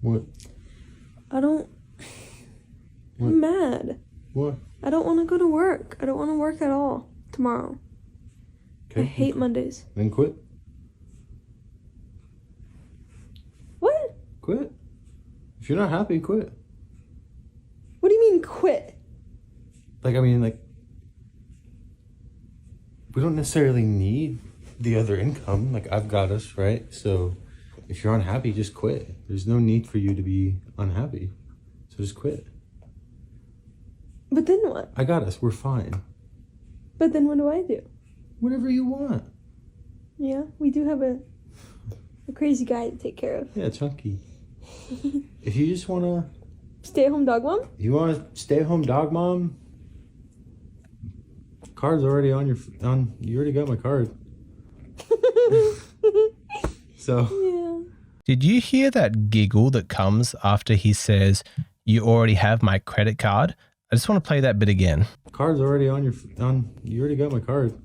What? What? I'm mad. What? I don't want to go to work. I don't want to work at all tomorrow. Okay. I hate Mondays. Then quit. What? Quit. If you're not happy, quit. What do you mean quit? We don't necessarily need the other income. Like, I've got us, right? So if you're unhappy, just quit. There's no need for you to be unhappy. So just quit. But then what? I got us. We're fine. But then what do I do? Whatever you want. Yeah, we do have a crazy guy to take care of. Yeah, Chunky. If you just want to... Stay-at-home dog mom? You want to stay-at-home dog mom? Card's already on your... You already got my card. So... Yeah. Did you hear that giggle that comes after he says, "You already have my credit card"? I just want to play that bit again. Card's already on your... You already got my card.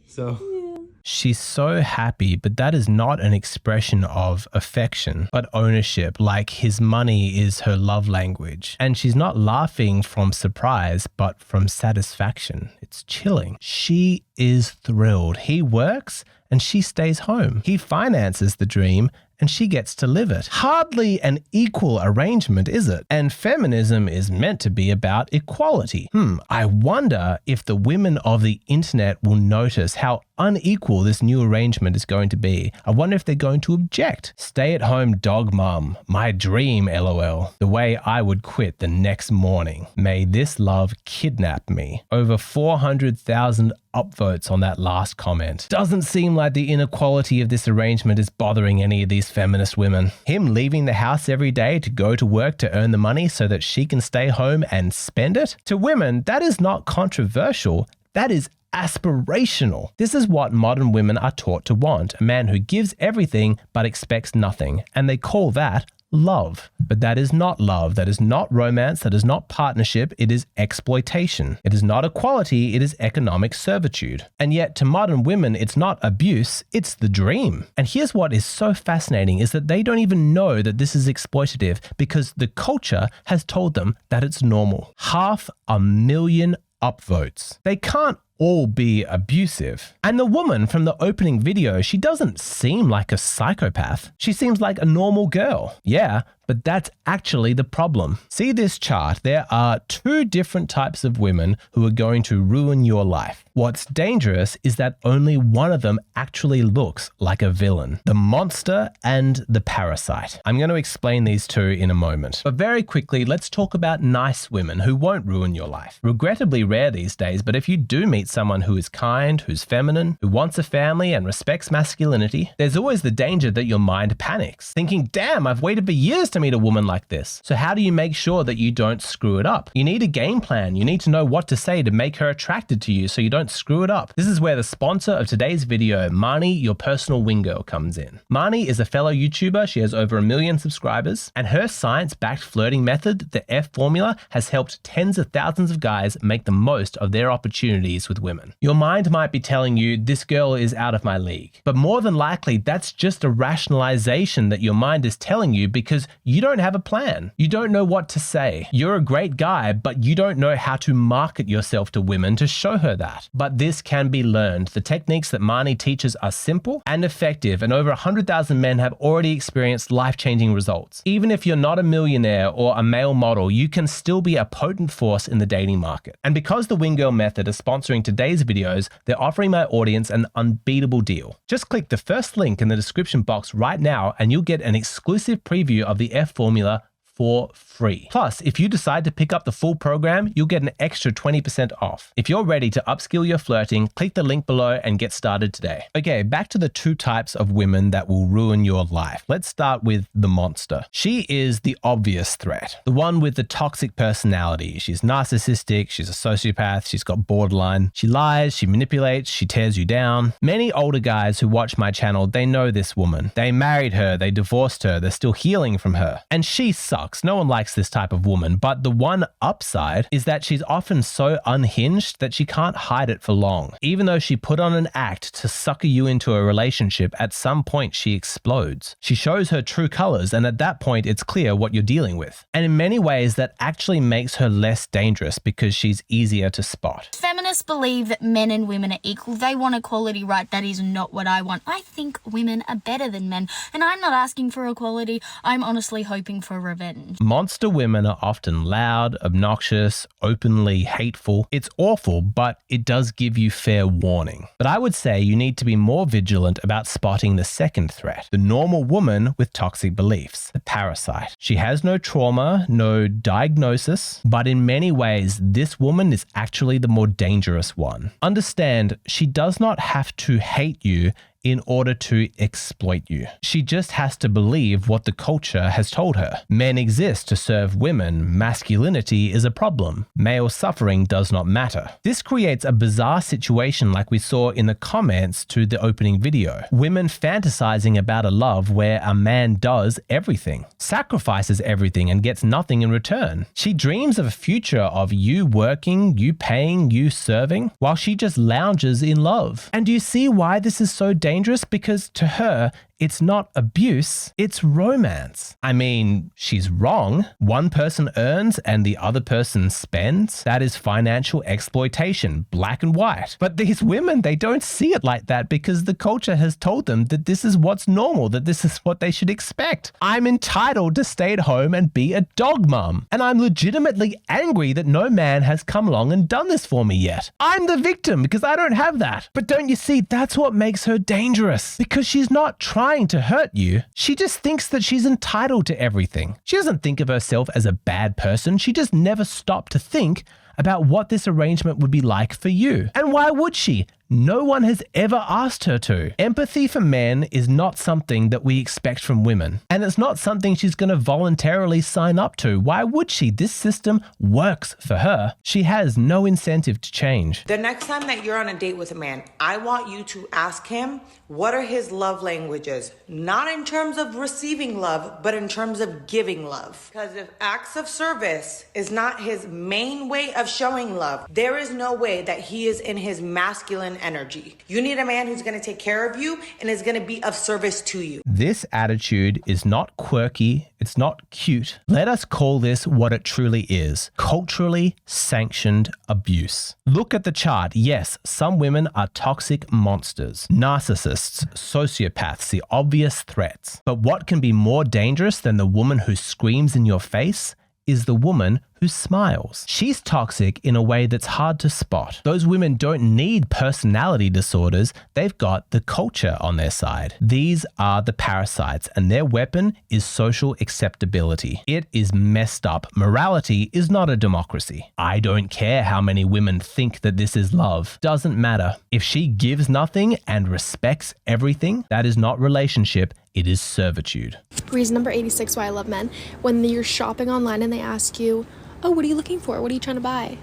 So... Yeah. She's so happy, but that is not an expression of affection, but ownership, like his money is her love language. And she's not laughing from surprise, but from satisfaction. It's chilling. She is thrilled. He works and she stays home. He finances the dream and she gets to live it. Hardly an equal arrangement, is it? And feminism is meant to be about equality. I wonder if the women of the internet will notice how unequal this new arrangement is going to be. I wonder if they're going to object. Stay-at-home dog mum, my dream, LOL. The way I would quit the next morning. May this love kidnap me. Over 400,000 upvotes on that last comment. Doesn't seem like the inequality of this arrangement is bothering any of these feminist women. Him leaving the house every day to go to work to earn the money so that she can stay home and spend it? To women, that is not controversial. That is aspirational. This is what modern women are taught to want. A man who gives everything but expects nothing. And they call that love. But that is not love. That is not romance. That is not partnership. It is exploitation. It is not equality. It is economic servitude. And yet to modern women, it's not abuse. It's the dream. And here's what is so fascinating is that they don't even know that this is exploitative because the culture has told them that it's normal. 500,000 upvotes. They can't all be abusive. And the woman from the opening video, she doesn't seem like a psychopath. She seems like a normal girl. Yeah, but that's actually the problem. See this chart? There are two different types of women who are going to ruin your life. What's dangerous is that only one of them actually looks like a villain. The monster and the parasite. I'm going to explain these two in a moment. But very quickly, let's talk about nice women who won't ruin your life. Regrettably rare these days, but if you do meet someone who is kind, who's feminine, who wants a family and respects masculinity, there's always the danger that your mind panics, thinking, damn, I've waited for years to meet a woman like this. So how do you make sure that you don't screw it up? You need a game plan. You need to know what to say to make her attracted to you so you don't screw it up. This is where the sponsor of today's video, Marnie, your personal wing girl, comes in. Marnie is a fellow YouTuber. She has over 1 million subscribers, and her science-backed flirting method, the F formula, has helped tens of thousands of guys make the most of their opportunities with women. Your mind might be telling you, this girl is out of my league. But more than likely, that's just a rationalization that your mind is telling you because you don't have a plan. You don't know what to say. You're a great guy, but you don't know how to market yourself to women to show her that. But this can be learned. The techniques that Marnie teaches are simple and effective, and over 100,000 men have already experienced life-changing results. Even if you're not a millionaire or a male model, you can still be a potent force in the dating market. And because the Wing Girl Method is sponsoring today's videos, they're offering my audience an unbeatable deal. Just click the first link in the description box right now and you'll get an exclusive preview of the F formula for free. Plus, if you decide to pick up the full program, you'll get an extra 20% off. If you're ready to upskill your flirting, click the link below and get started today. Okay, back to the two types of women that will ruin your life. Let's start with the monster. She is the obvious threat, the one with the toxic personality. She's narcissistic, she's a sociopath, she's got borderline. She lies, she manipulates, she tears you down. Many older guys who watch my channel, they know this woman. They married her, they divorced her, they're still healing from her. And she sucks. sucks. No one likes this type of woman. But the one upside is that she's often so unhinged that she can't hide it for long. Even though she put on an act to sucker you into a relationship, at some point she explodes. She shows her true colors, and at that point it's clear what you're dealing with. And in many ways that actually makes her less dangerous because she's easier to spot. Feminists believe that men and women are equal. They want equality, right? That is not what I want. I think women are better than men, and I'm not asking for equality. I'm honestly hoping for revenge. Monster women are often loud, obnoxious, openly hateful. It's awful, but it does give you fair warning. But I would say you need to be more vigilant about spotting the second threat, the normal woman with toxic beliefs, the parasite. She has no trauma, no diagnosis, but in many ways, this woman is actually the more dangerous one. Understand, she does not have to hate you in order to exploit you. She just has to believe what the culture has told her. Men exist to serve women. Masculinity is a problem. Male suffering does not matter. This creates a bizarre situation like we saw in the comments to the opening video. Women fantasizing about a love where a man does everything, sacrifices everything and gets nothing in return. She dreams of a future of you working, you paying, you serving, while she just lounges in love. And do you see why this is so dangerous? Because to her, it's not abuse, it's romance. I mean, she's wrong. One person earns and the other person spends. That is financial exploitation, black and white. But these women, they don't see it like that because the culture has told them that this is what's normal, that this is what they should expect. I'm entitled to stay at home and be a dog mum. And I'm legitimately angry that no man has come along and done this for me yet. I'm the victim because I don't have that. But don't you see, that's what makes her dangerous. Because she's not trying to hurt you. She just thinks that she's entitled to everything. She doesn't think of herself as a bad person. She just never stopped to think about what this arrangement would be like for you. And why would she? No one has ever asked her to. Empathy for men is not something that we expect from women. And it's not something she's going to voluntarily sign up to. Why would she? This system works for her. She has no incentive to change. The next time that you're on a date with a man, I want you to ask him, what are his love languages? Not in terms of receiving love, but in terms of giving love. Because if acts of service is not his main way of showing love, there is no way that he is in his masculine energy. You need a man who's going to take care of you and is going to be of service to you. This attitude is not quirky. It's not cute. Let us call this what it truly is: culturally sanctioned abuse. Look at the chart. Yes, some women are toxic monsters, narcissists, sociopaths, the obvious threats. But what can be more dangerous than the woman who screams in your face is the woman who smiles. She's toxic in a way that's hard to spot. Those women don't need personality disorders. They've got the culture on their side. These are the parasites, and their weapon is social acceptability. It is messed up. Morality is not a democracy. I don't care how many women think that this is love. Doesn't matter. If she gives nothing and respects everything, that is not relationship. It is servitude. Reason number 86 why I love men. When you're shopping online and they ask you, oh, what are you looking for? What are you trying to buy?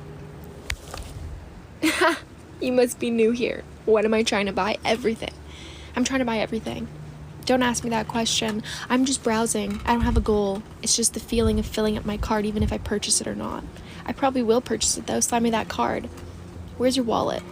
You must be new here. What am I trying to buy? Everything. I'm trying to buy everything. Don't ask me that question. I'm just browsing. I don't have a goal. It's just the feeling of filling up my cart even if I purchase it or not. I probably will purchase it though. Slide me that card. Where's your wallet?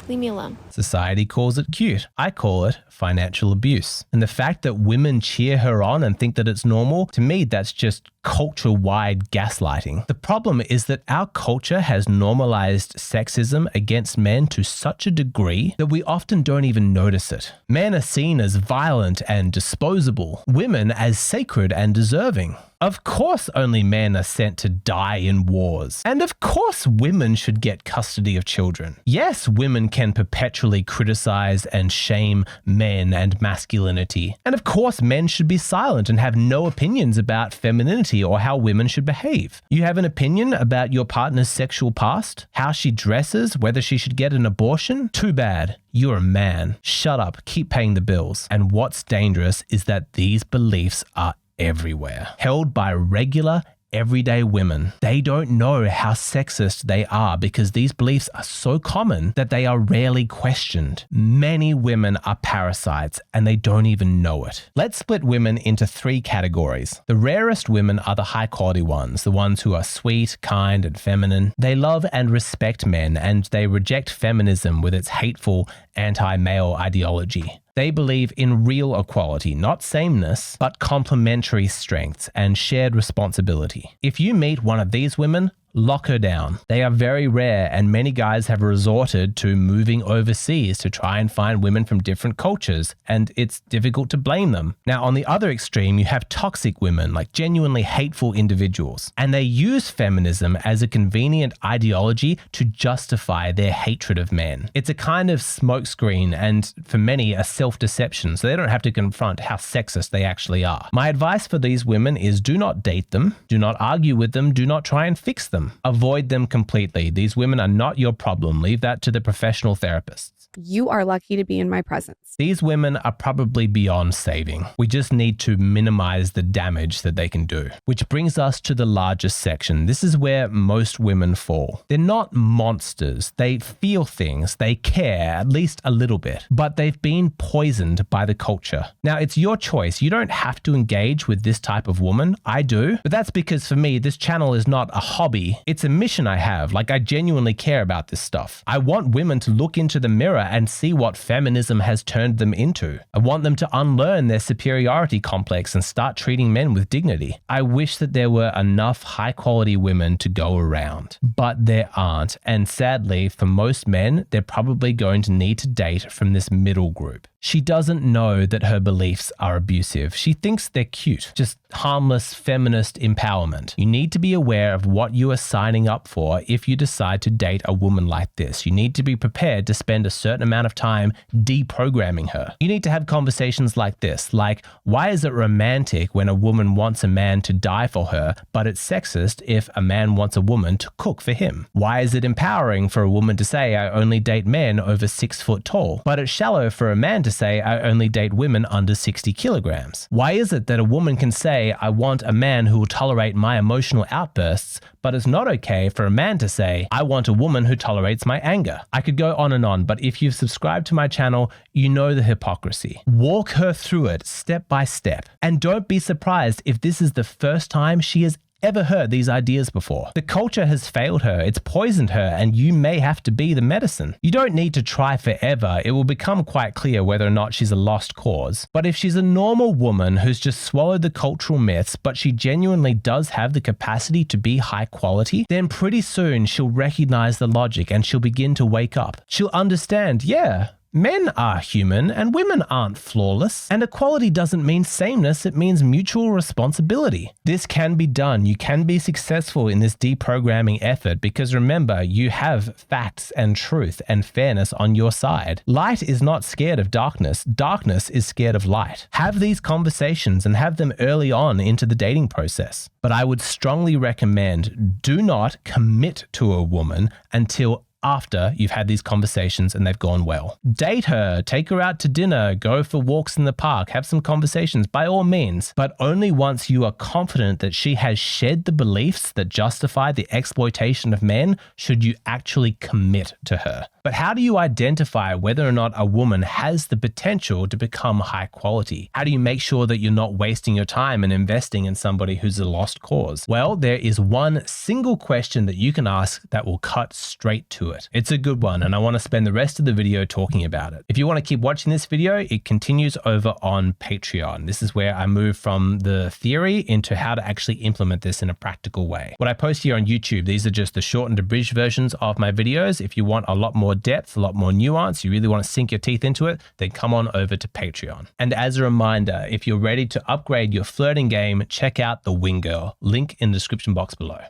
Leave me alone. Society calls it cute. I call it financial abuse. And the fact that women cheer her on and think that it's normal, to me, that's just culture-wide gaslighting. The problem is that our culture has normalized sexism against men to such a degree that we often don't even notice it. Men are seen as violent and disposable, women as sacred and deserving. Of course only men are sent to die in wars. And of course women should get custody of children. Yes, women can perpetually criticize and shame men and masculinity. And of course men should be silent and have no opinions about femininity or how women should behave. You have an opinion about your partner's sexual past, how she dresses, whether she should get an abortion? Too bad. You're a man. Shut up, keep paying the bills. And what's dangerous is that these beliefs are everywhere, held by regular, everyday women. They don't know how sexist they are because these beliefs are so common that they are rarely questioned. Many women are parasites and they don't even know it. Let's split women into 3 categories. The rarest women are the high quality ones, the ones who are sweet, kind, and feminine. They love and respect men, and they reject feminism with its hateful anti-male ideology. They believe in real equality, not sameness, but complementary strengths and shared responsibility. If you meet one of these women, lock her down. They are very rare, and many guys have resorted to moving overseas to try and find women from different cultures, and it's difficult to blame them. Now, on the other extreme, you have toxic women, like genuinely hateful individuals, and they use feminism as a convenient ideology to justify their hatred of men. It's a kind of smokescreen, and for many, a self-deception, so they don't have to confront how sexist they actually are. My advice for these women is do not date them, do not argue with them, do not try and fix them. Avoid them completely. These women are not your problem. Leave that to the professional therapists. You are lucky to be in my presence. These women are probably beyond saving. We just need to minimize the damage that they can do. Which brings us to the largest section. This is where most women fall. They're not monsters. They feel things. They care, at least a little bit. But they've been poisoned by the culture. Now, it's your choice. You don't have to engage with this type of woman. I do. But that's because for me, this channel is not a hobby. It's a mission I have. Like, I genuinely care about this stuff. I want women to look into the mirror and see what feminism has turned them into. I want them to unlearn their superiority complex and start treating men with dignity. I wish that there were enough high-quality women to go around, but there aren't. And sadly, for most men, they're probably going to need to date from this middle group. She doesn't know that her beliefs are abusive. She thinks they're cute, just harmless feminist empowerment. You need to be aware of what you are signing up for if you decide to date a woman like this. You need to be prepared to spend a certain amount of time deprogramming her. You need to have conversations like this, like, why is it romantic when a woman wants a man to die for her, but it's sexist if a man wants a woman to cook for him? Why is it empowering for a woman to say, I only date men over 6 foot tall, but it's shallow for a man to say, I only date women under 60 kilograms? Why is it that a woman can say, I want a man who will tolerate my emotional outbursts, but it's not okay for a man to say, I want a woman who tolerates my anger? I could go on, but if you've subscribed to my channel, you know the hypocrisy. Walk her through it step by step. And don't be surprised if this is the first time she has ever heard these ideas before. The culture has failed her, it's poisoned her, and you may have to be the medicine. You don't need to try forever. It will become quite clear whether or not she's a lost cause. But if she's a normal woman who's just swallowed the cultural myths, but she genuinely does have the capacity to be high quality, then pretty soon she'll recognize the logic and she'll begin to wake up. She'll understand, yeah, men are human and women aren't flawless. And equality doesn't mean sameness, it means mutual responsibility. This can be done. You can be successful in this deprogramming effort because remember, you have facts and truth and fairness on your side. Light is not scared of darkness. Darkness is scared of light. Have these conversations and have them early on into the dating process. But I would strongly recommend do not commit to a woman until after you've had these conversations and they've gone well. Date her, take her out to dinner, go for walks in the park, have some conversations by all means, but only once you are confident that she has shed the beliefs that justify the exploitation of men should you actually commit to her. But how do you identify whether or not a woman has the potential to become high quality? How do you make sure that you're not wasting your time and investing in somebody who's a lost cause? Well, there is one single question that you can ask that will cut straight to it. It's a good one, and I want to spend the rest of the video talking about it. If you want to keep watching this video, it continues over on Patreon. This is where I move from the theory into how to actually implement this in a practical way. What I post here on YouTube, these are just the shortened abridged versions of my videos. If you want a lot more depth, a lot more nuance, you really want to sink your teeth into it, then come on over to Patreon. And as a reminder, if you're ready to upgrade your flirting game, check out the Wing Girl, link in the description box below.